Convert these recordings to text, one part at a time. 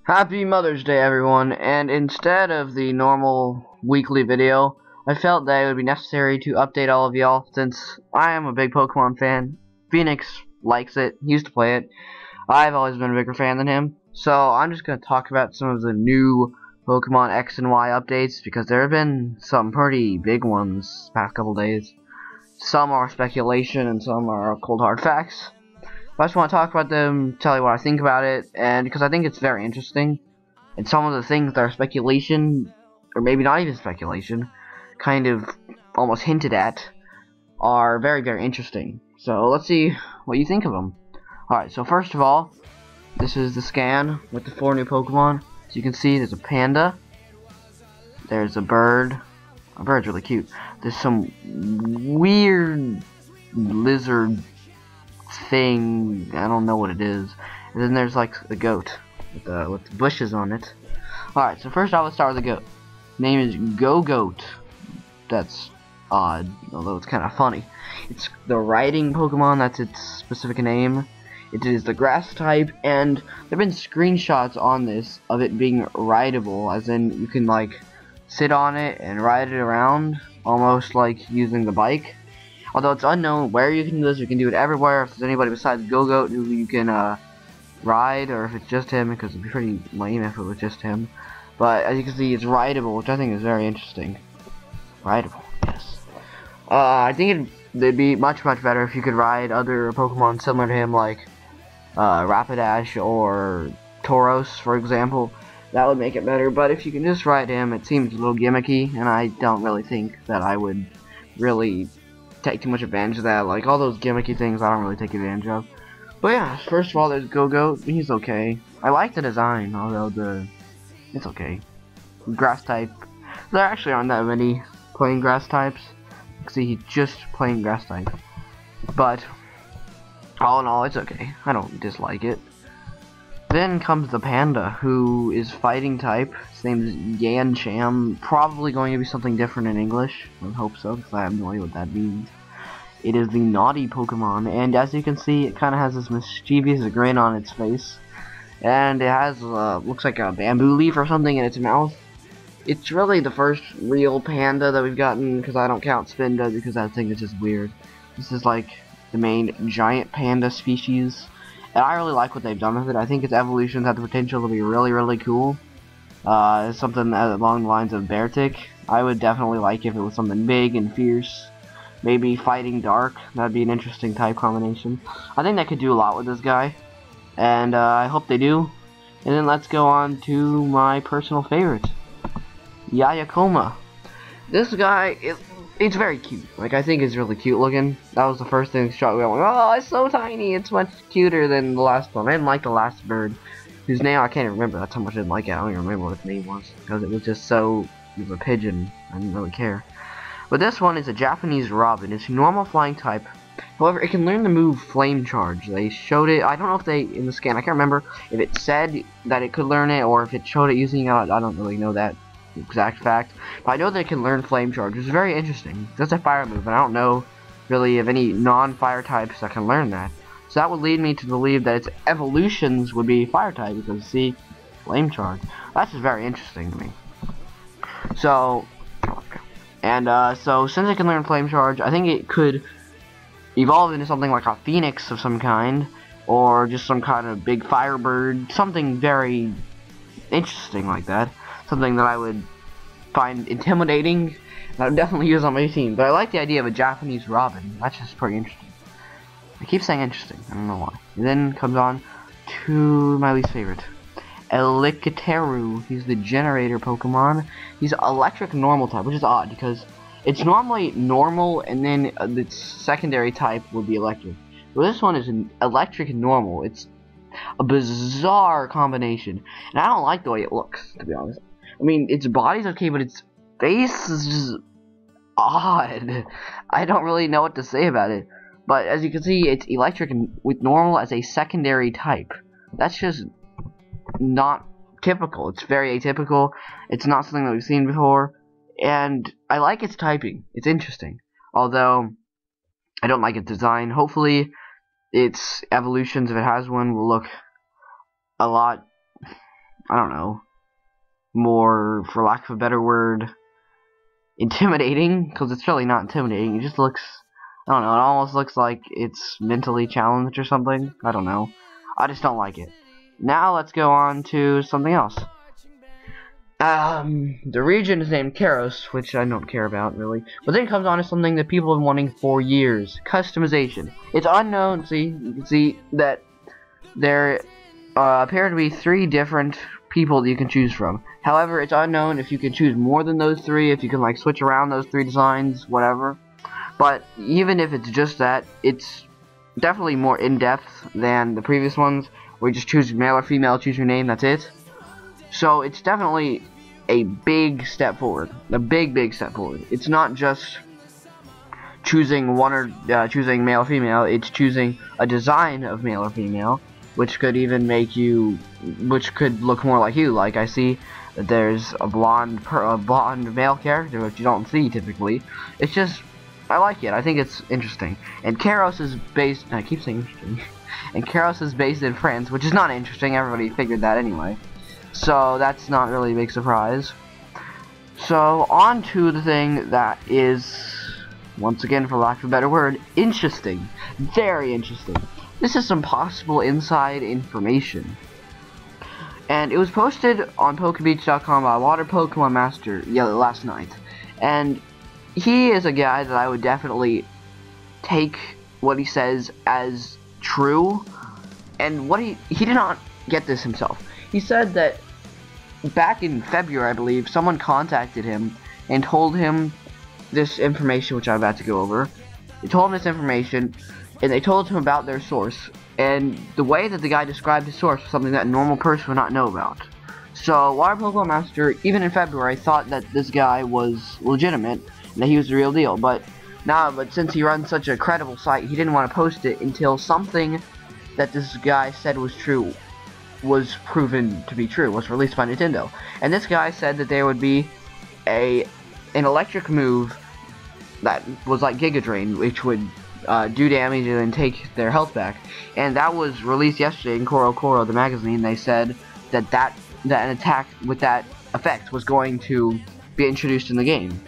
Happy Mother's Day, everyone, and instead of the normal weekly video, I felt that it would be necessary to update all of y'all since I am a big Pokemon fan. Phoenix likes it, he used to play it. I've always been a bigger fan than him, so I'm just going to talk about some of the new Pokemon X and Y updates because there have been some pretty big ones the past couple days. Some are speculation and some are cold hard facts. I just want to talk about them, tell you what I think about it, and because I think it's very interesting. And some of the things that are speculation, or maybe not even speculation, kind of almost hinted at, are very, very interesting. So let's see what you think of them. Alright, so first of all, this is the scan with the 4 new Pokemon. As you can see, there's a panda, there's a bird. A bird's really cute. There's some weird lizard thing, I don't know what it is. And then there's like the goat with the bushes on it. Alright, so first off, let's start with the goat. Name is Go-Goat. That's odd, although it's kind of funny. It's the riding Pokemon, that's its specific name. It is the grass type, and there have been screenshots on this of it being rideable, as in you can like sit on it and ride it around, almost like using the bike. Although it's unknown where you can do this, you can do it everywhere. If there's anybody besides Go-Goat who you can ride, or if it's just him, because it'd be pretty lame if it was just him. But as you can see, it's rideable, which I think is very interesting. Rideable, yes. I think it'd be much better if you could ride other Pokemon similar to him, like Rapidash or Tauros, for example. That would make it better. But if you can just ride him, it seems a little gimmicky, and I don't really think that I would really take too much advantage of that. Like all those gimmicky things, I don't really take advantage of. But yeah, first of all, there's Go-Goat. He's okay. I like the design, although it's okay. Grass type. There actually aren't that many plain grass types. See, he's just plain grass type. But all in all, it's okay. I don't dislike it. Then comes the panda, who is fighting type. His name is Yancham. Probably going to be something different in English. I hope so, because I have no idea what that means. It is the naughty Pokemon, and as you can see, it kind of has this mischievous grin on its face. And it has, looks like a bamboo leaf or something in its mouth. It's really the first real panda that we've gotten, because I don't count Spinda, because that thing is just weird. This is like the main giant panda species. And I really like what they've done with it. I think its evolutions have the potential to be really cool. Something along the lines of Beartic. I would definitely like if it was something big and fierce. Maybe fighting dark. That'd be an interesting type combination. I think they could do a lot with this guy. And I hope they do. And then let's go on to my personal favorite. Yayakoma. This guy, it's very cute. Like, I think it's really cute looking. That was the first thing that struck me. I went, oh, it's so tiny. It's much cuter than the last one. I didn't like the last bird, whose name I can't even remember. That's how much I didn't like it. I don't even remember what its name was, because it was just so, it was a pigeon. I didn't really care. But this one is a Japanese robin. It's normal flying type. However, it can learn the move Flame Charge. They showed it. I don't know if they, in the scan, I can't remember if it said that it could learn it or if it showed it using it. I don't really know that exact fact. But I know that it can learn Flame Charge, which is very interesting. That's a fire move, and I don't know really of any non-fire types that can learn that. So that would lead me to believe that its evolutions would be fire type, because see, Flame Charge. That's just very interesting to me. So, so since it can learn Flame Charge, I think it could evolve into something like a phoenix of some kind, or just some kind of big firebird, something very interesting like that. Something that I would find intimidating, and I would definitely use on my team. But I like the idea of a Japanese robin. That's just pretty interesting. I keep saying interesting, I don't know why. And then comes on to my least favorite. Elikiteru. He's the generator Pokemon. He's electric normal type, which is odd because it's normally normal and then its secondary type would be electric. But this one is an electric normal. It's a bizarre combination, and I don't like the way it looks, to be honest. I mean, its body's okay, but its face is just odd. I don't really know what to say about it. But as you can see, it's electric and with normal as a secondary type. That's just not typical. It's very atypical. It's not something that we've seen before. And I like its typing. It's interesting. Although, I don't like its design. Hopefully, its evolutions, if it has one, will look a lot I don't know, more, for lack of a better word, intimidating, because it's really not intimidating. It just looks, I don't know, it almost looks like it's mentally challenged or something. I don't know. I just don't like it. Now let's go on to something else. The region is named Karos, which I don't care about, really. But then it comes on to something that people have been wanting for years. Customization. It's unknown, see, you can see that there appear to be 3 different people that you can choose from. However, it's unknown if you can choose more than those 3, if you can, like, switch around those 3 designs, whatever. But even if it's just that, it's definitely more in-depth than the previous ones, where you just choose male or female, choose your name, that's it. So it's definitely a big step forward, a big step forward. It's not just choosing one or choosing male or female. It's choosing a design of male or female, which could even make you, which could look more like you. Like I see that there's a blonde male character, which you don't see typically. It's just, I like it. I think it's interesting. And Karos is based. I keep saying interesting. And Karos is based in France, which is not interesting. Everybody figured that anyway. So that's not really a big surprise. So on to the thing that is, once again, for lack of a better word, interesting. Very interesting. This is some possible inside information. And it was posted on Pokebeach.com by Water Pokemon Master last night. And he is a guy that I would definitely take what he says as true. And what he did not get this himself. He said that back in February, I believe, someone contacted him and told him this information, which I'm about to go over. They told him this information, and they told him about their source. And the way that the guy described his source was something that a normal person would not know about. So, Water Pokemon Master, even in February, thought that this guy was legitimate, and that he was the real deal. But since he runs such a credible site, he didn't want to post it until something that this guy said was true was proven to be true, was released by Nintendo. And this guy said that there would be an electric move that was like Giga Drain, which would do damage and then take their health back. And that was released yesterday in Koro the magazine. They said that an attack with that effect was going to be introduced in the game.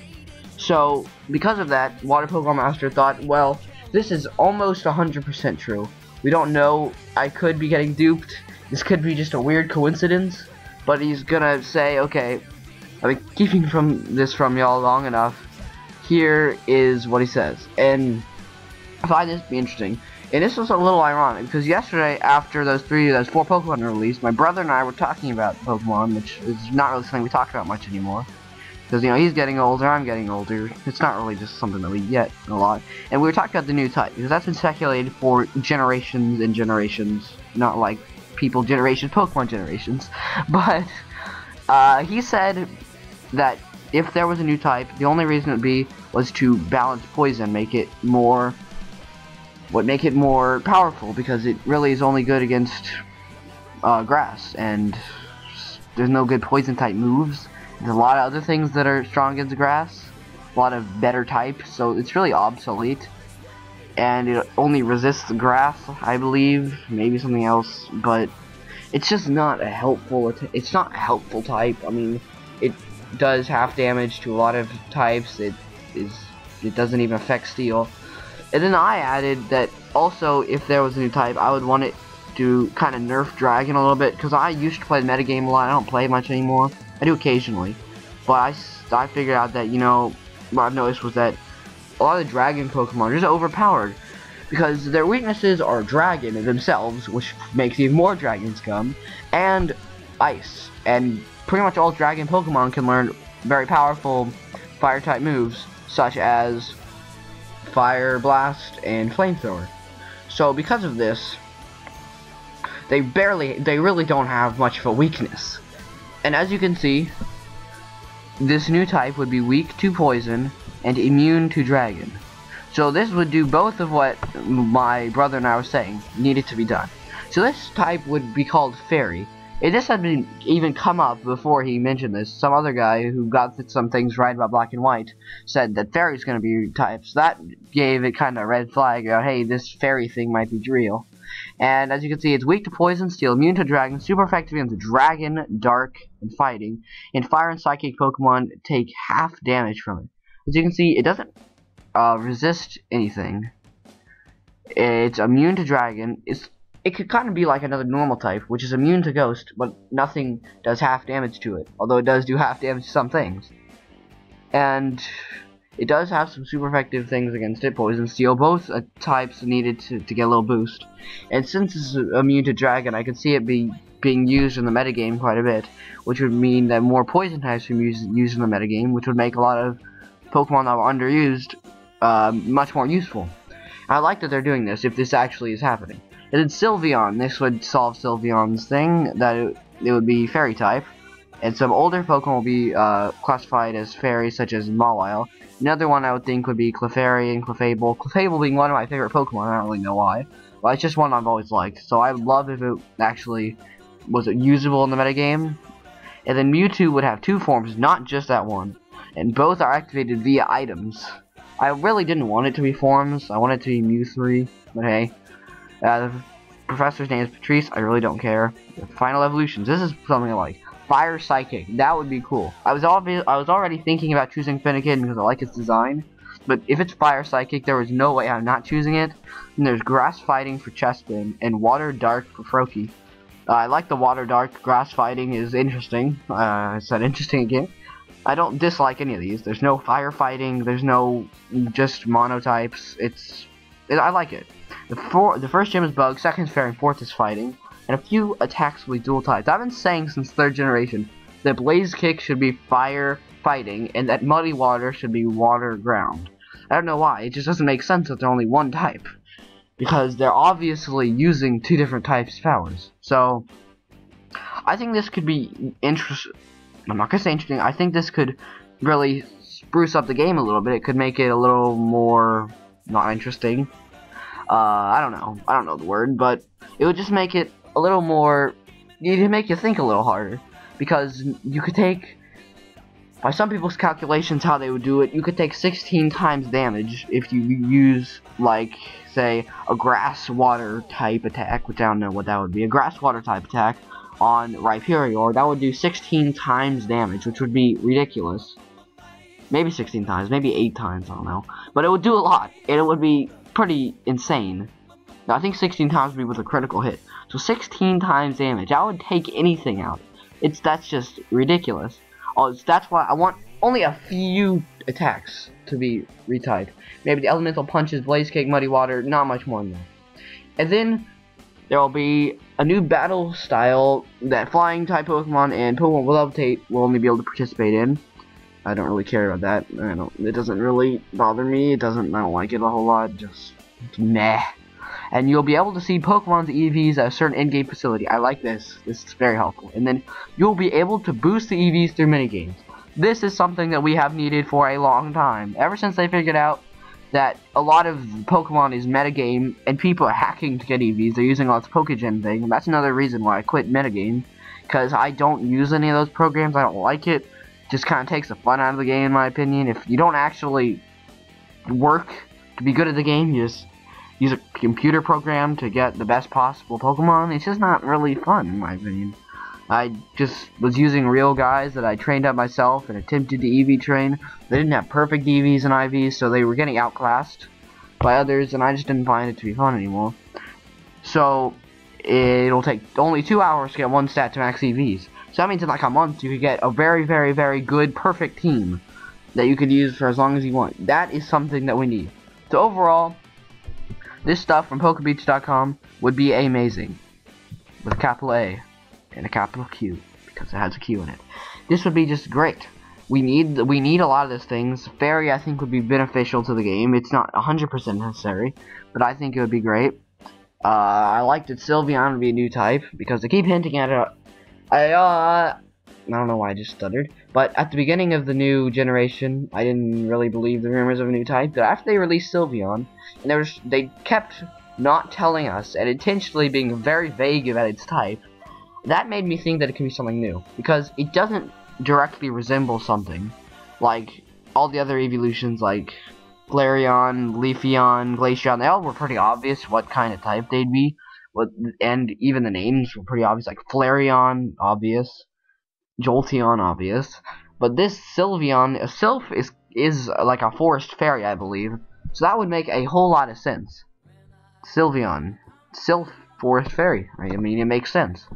So because of that, Water Pokemon Master thought, well, this is almost 100% true. We don't know, I could be getting duped. This could be just a weird coincidence, but he's gonna say, okay, I've been keeping this from y'all long enough. Here is what he says, and I find this to be interesting. And this was a little ironic, because yesterday, after those 4 Pokemon were released, my brother and I were talking about Pokemon, which is not really something we talk about much anymore. Because, you know, he's getting older, I'm getting older. It's not really just something that we get a lot. And we were talking about the new type, because that's been speculated for generations and generations, not like people generations, Pokemon generations. But he said that if there was a new type, the only reason it would be was to balance poison, make it more powerful, because it really is only good against grass, and there's no good poison type moves. There's a lot of other things that are strong against grass, a lot of better types, so it's really obsolete. And it only resists grass, I believe, maybe something else, but it's just not a helpful. It's not a helpful type. I mean, it does half damage to a lot of types. It doesn't even affect steel. And then I added that also, if there was a new type, I would want it to kind of nerf Dragon a little bit, because I used to play the metagame a lot. I don't play much anymore. I do occasionally, but I figured out that, you know, what I've noticed was that a lot of the Dragon Pokemon are just overpowered, because their weaknesses are Dragon themselves, which makes even more Dragon Scum, and Ice. And pretty much all Dragon Pokemon can learn very powerful Fire-type moves, such as Fire Blast and Flamethrower. So because of this, they really don't have much of a weakness. And as you can see, this new type would be weak to poison and immune to dragon. So this would do both of what my brother and I were saying needed to be done. So this type would be called Fairy. And this had been even come up before he mentioned this. Some other guy who got some things right about Black and White said that Fairy's going to be your type. So that gave it kind of a red flag. Hey, this Fairy thing might be real. And as you can see, it's weak to poison, steel, immune to dragon, super effective against dragon, dark, and fighting. And fire and psychic Pokemon take half damage from it. As you can see, it doesn't resist anything. It's immune to dragon. It could kind of be like another normal type, which is immune to ghost, but nothing does half damage to it. Although it does do half damage to some things. And it does have some super effective things against it. Poison, steel, both types needed to get a little boost. And since it's immune to dragon, I can see it being used in the metagame quite a bit, which would mean that more poison types would be used in the metagame, which would make a lot of Pokemon that were underused much more useful. I like that they're doing this, if this actually is happening. And then Sylveon, this would solve Sylveon's thing, that it would be fairy type. And some older Pokemon will be classified as fairies, such as Mawile. Another one I would think would be Clefairy and Clefable. Clefable being one of my favorite Pokemon, I don't really know why. But it's just one I've always liked. So I would love if it actually was usable in the metagame. And then Mewtwo would have two forms, not just that one. And both are activated via items. I really didn't want it to be forms. I wanted it to be Mew 3. But hey. The professor's name is Patrice. I really don't care. The final evolutions. This is something I like. Fire Psychic. That would be cool. I was already thinking about choosing Finnegan because I like its design. But if it's Fire Psychic, there is no way I'm not choosing it. And there's Grass Fighting for Chespin and Water Dark for Froakie. I like the Water Dark. Grass Fighting is interesting. I said interesting again. I don't dislike any of these. There's no Fire Fighting. There's no just monotypes. I like it. The first gym is Bug, second is Fairy, and fourth is Fighting. And a few attacks will be dual types. I've been saying since 3rd generation that Blaze Kick should be Fire Fighting and that Muddy Water should be Water Ground. I don't know why. It just doesn't make sense that they're only one type. Because they're obviously using two different types of powers. So, I think this could be interesting. I'm not going to say interesting. I think this could really spruce up the game a little bit. It could make it a little more not interesting. I don't know. I don't know the word, but it would just make it a little more. It'd make you think a little harder, because you could take, by some people's calculations, how they would do it. You could take 16 times damage if you use, like, say, a grass water type attack, which I don't know what that would be. A grass water type attack on Rhyperior, that would do 16 times damage, which would be ridiculous. Maybe 16 times, maybe 8 times, I don't know. But it would do a lot, and it would be pretty insane. Now, I think 16 times would be with a critical hit. So 16 times damage, I would take anything out. That's just ridiculous. That's why I want only a few attacks to be retyped. Maybe the Elemental Punches, Blaze Kick, Muddy Water, not much more than that. And then there will be a new battle style that Flying type Pokemon and Pokemon with Update will only be able to participate in. I don't really care about that. It doesn't really bother me. I don't like it a whole lot. Just meh. And you'll be able to see Pokemon's EVs at a certain in-game facility. I like this. This is very helpful. And then you'll be able to boost the EVs through minigames. This is something that we have needed for a long time. Ever since they figured out that a lot of Pokemon is metagame and people are hacking to get EVs, they're using lots of Pokegen thing. And that's another reason why I quit metagame. Because I don't use any of those programs. I don't like it. Just kind of takes the fun out of the game, in my opinion. If you don't actually work to be good at the game, you just use a computer program to get the best possible Pokemon. It's just not really fun, in my opinion. I just was using real guys that I trained up myself and attempted to EV train. They didn't have perfect EVs and IVs, so they were getting outclassed by others, and I just didn't find it to be fun anymore. So it'll take only 2 hours to get one stat to max EVs. So that means in like a month you could get a very, very, very good, perfect team that you could use for as long as you want. That is something that we need. So overall, this stuff from Pokebeach.com would be amazing. With a capital A and a capital Q, because it has a Q in it. This would be just great. We need a lot of these things. Fairy, I think, would be beneficial to the game. It's not 100% necessary, but I think it would be great. I liked that Sylveon would be a new type, because they keep hinting at it. I don't know why I just stuttered, but at the beginning of the new generation, I didn't really believe the rumors of a new type, but after they released Sylveon, and they kept not telling us, and intentionally being very vague about its type, that made me think that it could be something new, because it doesn't directly resemble something, like all the other evolutions, like Flareon, Leafeon, Glaceon. They all were pretty obvious what kind of type they'd be, and even the names were pretty obvious, like Flareon, obvious, Jolteon, obvious. But this Sylveon, a Sylph is like a forest fairy, I believe. So that would make a whole lot of sense. Sylveon, Sylph, forest fairy. I mean, it makes sense.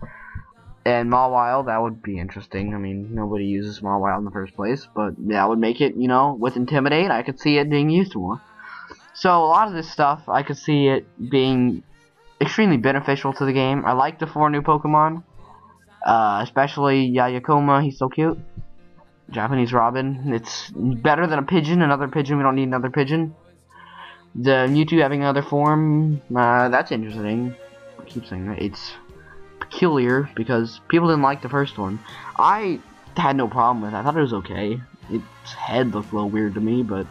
And Mawile, that would be interesting. I mean, nobody uses Mawile in the first place, but that would make it, you know, with Intimidate, I could see it being used more. So a lot of this stuff, I could see it being extremely beneficial to the game. I like the 4 new Pokemon, especially Yayakoma, he's so cute. Japanese Robin, it's better than a pigeon, another pigeon, we don't need another pigeon. The Mewtwo having another form, that's interesting. I keep saying that. It's peculiar because people didn't like the first one. I had no problem with it. I thought it was okay. Its head looked a little weird to me, but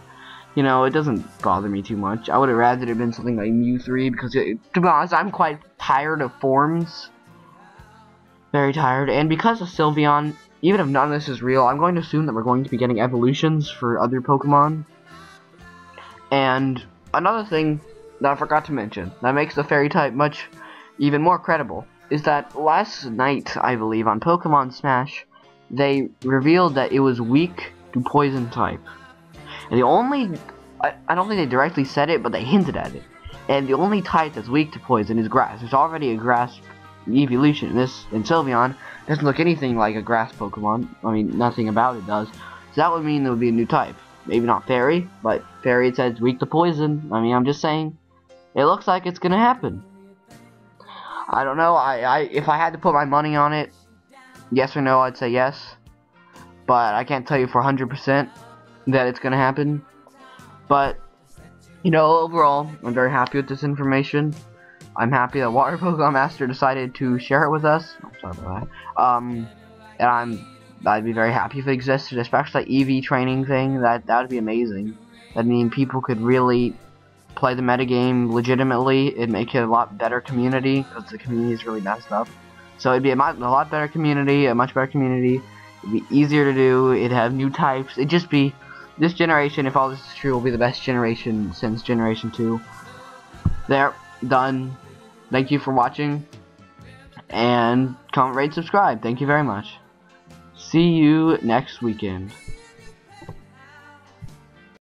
you know, it doesn't bother me too much. I would have rather it had been something like Mew 3 because, to be honest, I'm quite tired of forms. Very tired. And because of Sylveon, even if none of this is real, I'm going to assume that we're going to be getting evolutions for other Pokemon. And another thing that I forgot to mention that makes the fairy type much even more credible is that last night, I believe, on Pokemon Smash, they revealed that it was weak to poison type. And the only, I don't think they directly said it, but they hinted at it. And the only type that's weak to poison is grass. There's already a grass evolution. In Sylveon doesn't look anything like a grass Pokemon. I mean, nothing about it does. So that would mean there would be a new type. Maybe not fairy, but fairy, it says weak to poison. I mean, I'm just saying, it looks like it's gonna happen. I don't know. If I had to put my money on it, yes or no, I'd say yes. But I can't tell you for 100% that it's gonna happen. But you know, overall, I'm very happy with this information. I'm happy that Water Pokemon Master decided to share it with us. I'm sorry about that. And I'd be very happy if it existed, especially that EV training thing. That would be amazing. That'd mean people could really play the metagame legitimately. It'd make it a lot better community because the community is really messed up. So it'd be a lot better community, a much better community. It'd be easier to do. It'd have new types. It'd just be, this generation, if all this is true, will be the best generation since Generation 2. There, done. Thank you for watching. And comment, rate, subscribe. Thank you very much. See you next weekend.